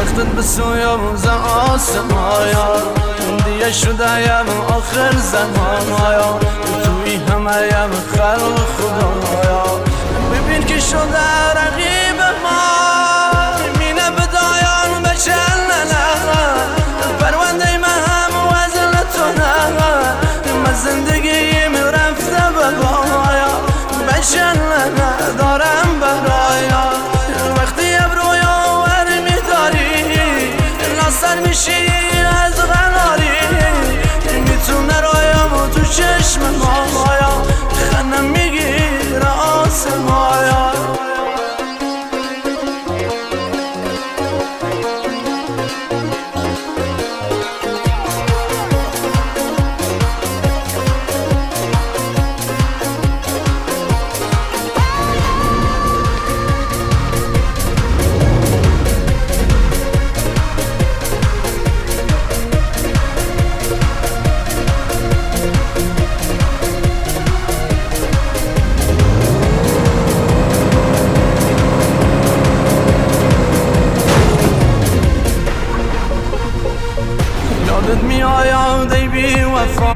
وقتت بسویم ز آسمایا دیگه شدهیم آخر زمانایا توی همه‌یم خلق خدایا ببین که شده رقیب ما مینه بدایان بچل پرونده هم وزن تو من زندگیم رفته ببایا بچل ندارم برایا وقتی ابرویا ور میداری ناصر میشی از غناری میتونه رایم و تو چشم مایا خنم میگیره آسمایا یادت میآید ای بی وفا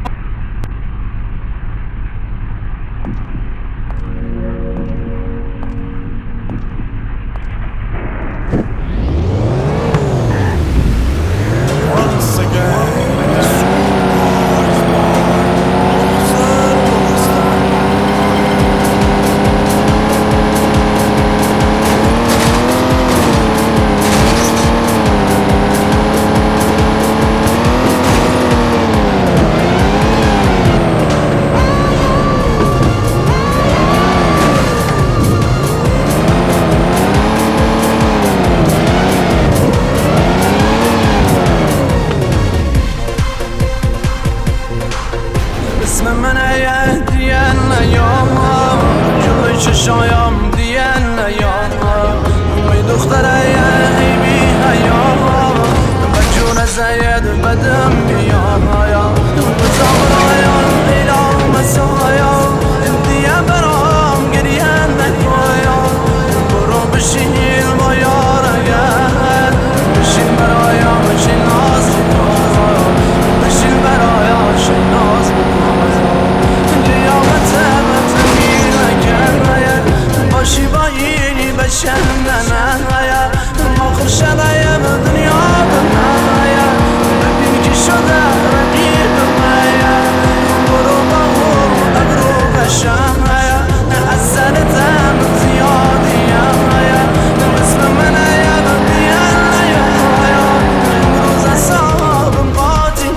اسم من دیان نیام جلوی چشایم دیان نیام می دختره ای بی حیام بجون زید بدم بیام بزامرایان ایلام مسایا دیان برام گریان نکایم برو بشین با یارگه بشین برایم بشین ناز بشین برایم بشین ناز باشی با اینی بشندن ما خورشدایم دنیا بمایم ببین که شده رقیب مایم برو با اون ابرو بشم از سرتم زیادیم اسم من دیان امروز اصابم قاطی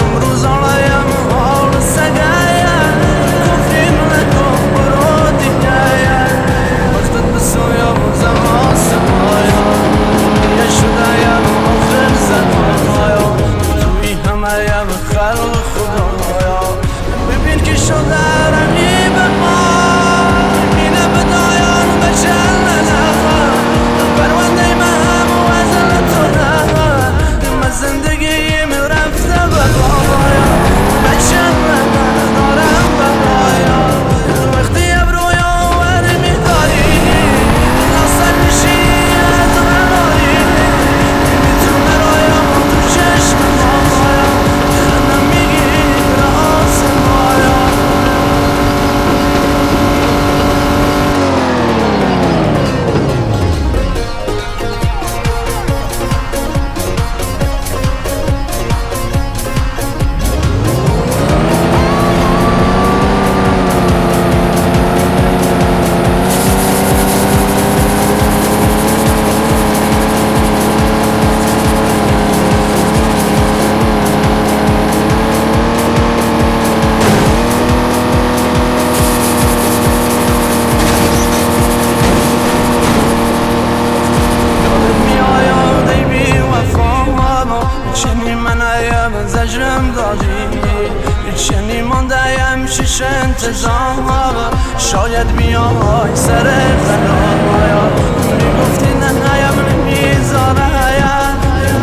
امروز آلایم حال سگایم کفرین نکن برو دیگه وقتت بسویم ز آسمایا دیگه شدهیم آخر زمانایا توی همه‌یم خلق خدایا ببین که شده رقیب ما مینه بدایان بچل پرونده من وزن تو من زندگیم رفته ببایا بچل ندارم برایا وقتی ابرویا ور میداری ناصر میشی از غناری میتونه رایم تو چشم مایا خنم میگیره آسمایا زجرم دادی چنی مانده‌ام شش انتظار شاید بیای سر قرار میگفتی نه نیم نمیذاره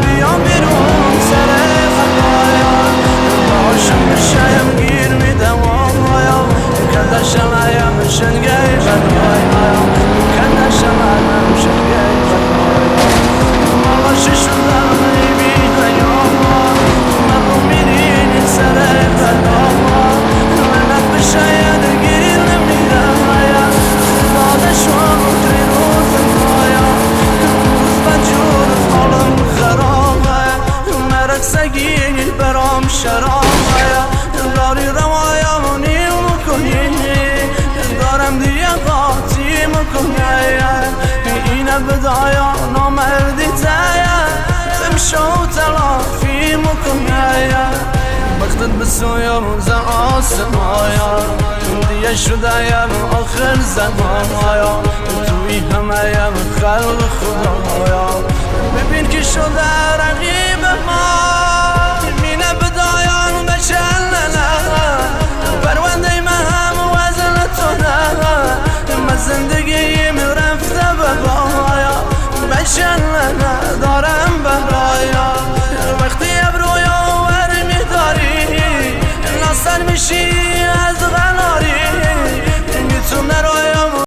بیام بیرون سر خدایا باشم بشم گیر میدم کندشم ایم شنگه خدایا کندشم ایم شنگه خدایا شرامایا داری روایانی مکنی دارم دیگه قاطی مکنی اینه بدایا نامردی تایا تمشو تلافی مکنی وقتت بسوی روز آسمایا دیگه شده یم آخر زمایا توی همه یم خلق خدایا